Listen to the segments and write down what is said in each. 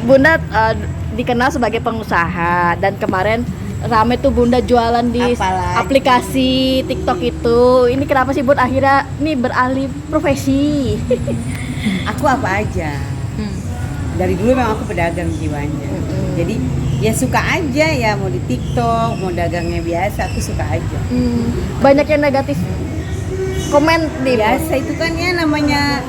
Bunda dikenal sebagai pengusaha dan kemarin rame tuh Bunda jualan di Apalagi. aplikasi TikTok itu. Ini kenapa sih Bun akhirnya nih beralih profesi? Aku apa aja. Dari dulu memang aku pedagang jiwanya. Jadi ya suka aja ya, mau di TikTok, mau dagangnya biasa, aku suka aja. Banyak yang negatif komen di Biasa itu kan ya namanya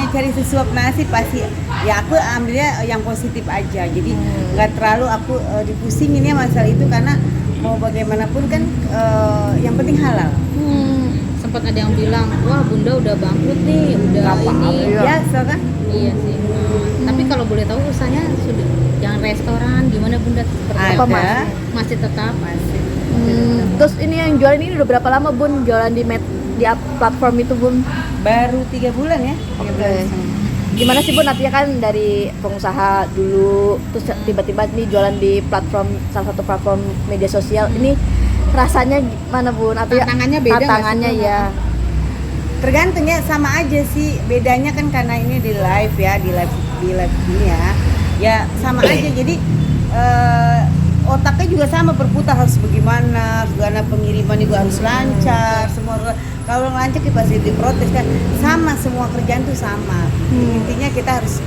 cari sesuap nasi pasti. Ya aku ambilnya yang positif aja. Jadi nggak terlalu aku dipusingin ya masalah itu, karena mau bagaimanapun kan yang penting halal. Sempat ada yang bilang, wah Bunda udah bangkrut nih, udah ini. Biasa kan? Iya sih. Tapi kalau boleh tahu usahanya sudah yang restoran gimana Bunda? Ada. Masih tetap. Masih. Terus ini yang jualan ini udah berapa lama Bun jualan di platform itu Bun? Baru 3 bulan ya. 3 bulan. Gimana sih Bun, artinya kan dari pengusaha dulu terus tiba-tiba nih jualan di platform, salah satu platform media sosial, ini rasanya gimana Bun? Artinya Tantangannya beda nggak sih, tantangannya Bun? ya. Tergantung ya, sama aja sih. Bedanya kan karena ini di live ya, di live ini ya. Ya sama aja. Jadi otaknya juga sama berputar, harus bagaimana, karena pengiriman juga harus lancar, semua kalau lancar kita pasti diprotes kan, sama semua kerjaan tuh sama. Intinya kita harus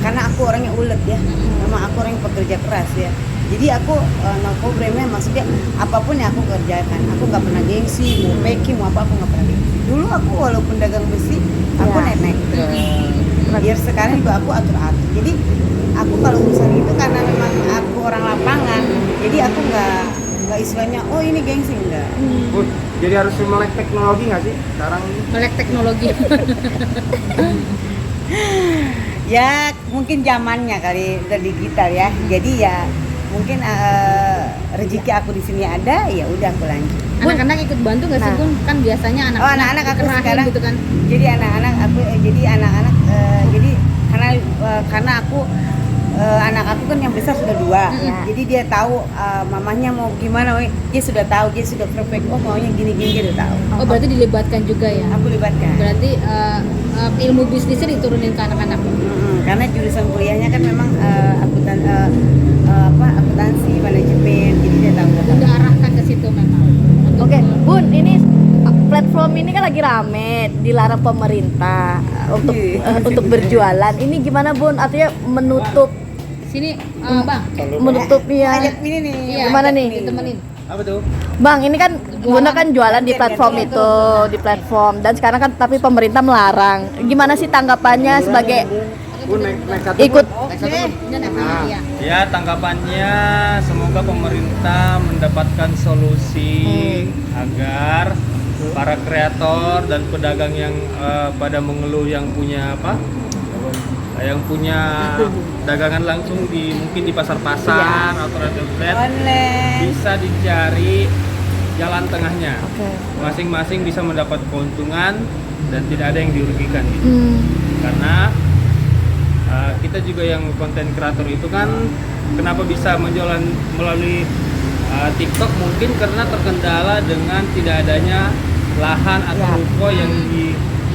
karena aku orangnya ulet ya, memang aku orang yang pekerja keras ya, jadi aku no problemnya, maksudnya apapun yang aku kerjakan, aku nggak pernah gengsi, mau packing mau apa aku nggak pernah gengsi. Dulu aku walaupun dagang besi, aku nenek biar sekarang juga aku atur-atur. Jadi aku kalau urusan itu karena memang aku orang lapangan, jadi aku nggak istilahnya oh ini gengsi, enggak. Bun, jadi harus melek teknologi nggak sih sekarang ini? Melek teknologi. Ya mungkin zamannya kali udah digital ya, jadi ya mungkin rezeki aku di sini ada, ya udah aku lanjut. Anak-anak ikut bantu nggak sih Bun? Kan biasanya Anak-anak aku dikerahin sekarang gitu kan. jadi anak-anak aku jadi karena aku anak aku kan yang besar sudah 2, jadi dia tahu mamanya mau gimana, dia sudah tahu, dia sudah perfect, oh maunya gini-gini, dia udah tahu. Oh berarti dilibatkan juga ya? Aku libatkan. Berarti ilmu bisnisnya diturunin ke anak-anak. Karena jurusan kuliahnya kan memang akuntansi, manajemen, jadi dia tahu. Udah arahkan ke situ memang. Oke, Bun, ini platform ini kan lagi rame, dilarang pemerintah untuk berjualan. Ini gimana Bun? Artinya menutup Sini Bang. menutup ya. Ajak ini nih. Iya, Gimana nih? Ditemenin. Apa tuh? Bang, ini kan Bunda kan jualan di platform itu, di platform, dan sekarang kan tapi pemerintah melarang. Gimana sih tanggapannya sebagai Bun, naik satu, ikut? Iya. Ya, tanggapannya semoga pemerintah mendapatkan solusi agar para kreator dan pedagang yang pada mengeluh, yang punya yang punya dagangan langsung mungkin di pasar-pasar atau outlet, Online. bisa dicari jalan tengahnya. Oke. Masing-masing bisa mendapat keuntungan dan tidak ada yang dirugikan gitu. Karena kita juga yang konten kreator itu kan kenapa bisa menjualan melalui TikTok, mungkin karena terkendala dengan tidak adanya lahan atau ruko yang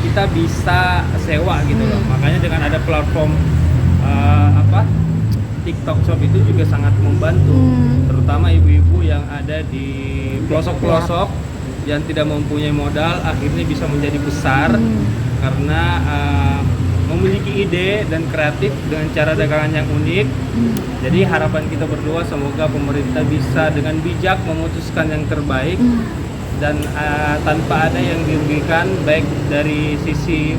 kita bisa sewa gitu loh. Makanya dengan ada platform TikTok Shop itu juga sangat membantu, terutama ibu-ibu yang ada di pelosok-pelosok yang tidak mempunyai modal, akhirnya bisa menjadi besar karena memiliki ide dan kreatif dengan cara dagangan yang unik. Jadi harapan kita berdua semoga pemerintah bisa dengan bijak memutuskan yang terbaik dan tanpa ada yang dirugikan, baik dari sisi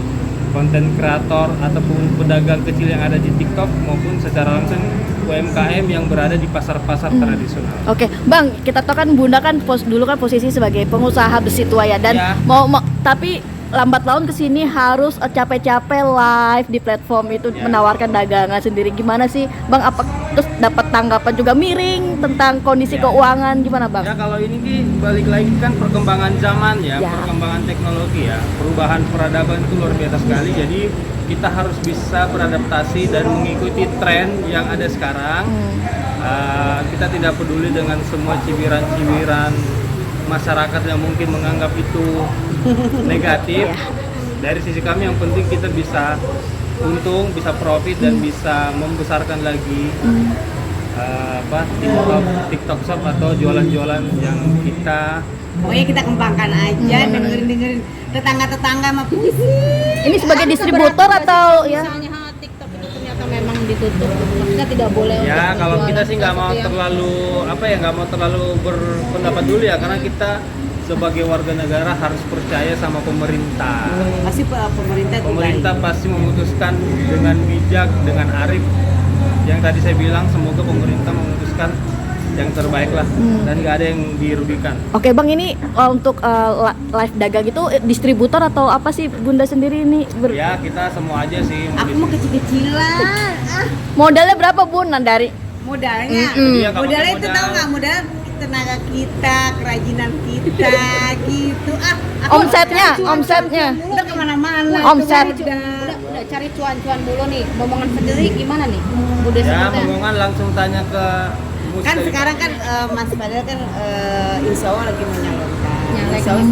konten kreator ataupun pedagang kecil yang ada di TikTok maupun secara langsung UMKM yang berada di pasar-pasar tradisional. Oke, Bang, kita tahu kan Bunda kan dulu kan posisi sebagai pengusaha besi tua ya, dan tapi lambat laun kesini harus capek-capek live di platform itu menawarkan dagangan sendiri. Gimana sih Bang, apa terus dapat tanggapan juga miring tentang kondisi keuangan, gimana Bang? Ya kalau ini balik lagi kan perkembangan zaman ya, perkembangan teknologi ya, perubahan peradaban itu luar biasa sekali. Jadi kita harus bisa beradaptasi dan mengikuti tren yang ada sekarang. Kita tidak peduli dengan semua cibiran-cibiran masyarakat yang mungkin menganggap itu negatif. Dari sisi kami yang penting kita bisa untung, bisa profit dan bisa membesarkan lagi TikTok Shop atau jualan-jualan yang kita Pokoknya kita kembangkan aja, dengerin tetangga-tetangga mah pusing. Ini sebagai distributor atau ya? Misalnya TikTok itu ternyata memang ditutup, maksudnya tidak boleh. ya untuk kalau berjualan kita sih nggak mau sesuatu yang- terlalu nggak mau terlalu berpendapat dulu ya, karena kita sebagai warga negara harus percaya sama pemerintah. Pasti pemerintah itu Pemerintah baik. pasti memutuskan dengan bijak, dengan arif. Yang tadi saya bilang, semoga pemerintah memutuskan yang terbaik lah dan nggak ada yang dirugikan. Oke Bang, ini untuk live dagang itu distributor atau apa sih Bunda sendiri ini? Ya kita semua aja sih. Aku mau kecil-kecilan. Modalnya berapa Bun? Nah, dari Modalnya, Iya, nggak modalnya pakai itu modal. tahu nggak? Modal tenaga kita, kerajinan kita, gitu. Aku Omsetnya, cuan-cuan omsetnya. mulu, udah kemana-mana. Omset. Udah cari cuan-cuan dulu nih. Momongan sendiri gimana nih? Bude Ya sebutnya. ngomongan langsung tanya ke Mus Kan dari- sekarang kan Mas Fadel kan insya Allah lagi menyalurkan. Nyalek. Insya Allah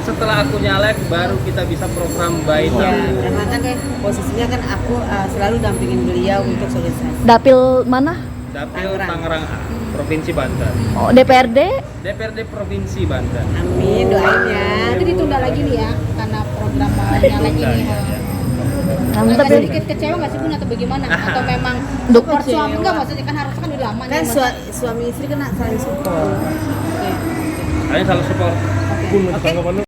setelah aku nyalek baru kita bisa program by ya, Tamu. karena kan posisinya kan aku selalu dampingin beliau untuk sosialisasi. Dapil mana? Dapil Tangerang. Tangerang A, Provinsi Banten. Oh, DPRD? DPRD Provinsi Banten. Amin, doain ya. Nanti ditunda lagi nih ya, karena program nyalek ini. Ya, ya. Namun Agak tapi sedikit kecewa nggak sih Bun atau bagaimana? Atau memang Dukung support suami enggak, maksudnya kan harusnya kan udah lama Kan nih. suami istri kan saling support. Kalian selalu support. Oke.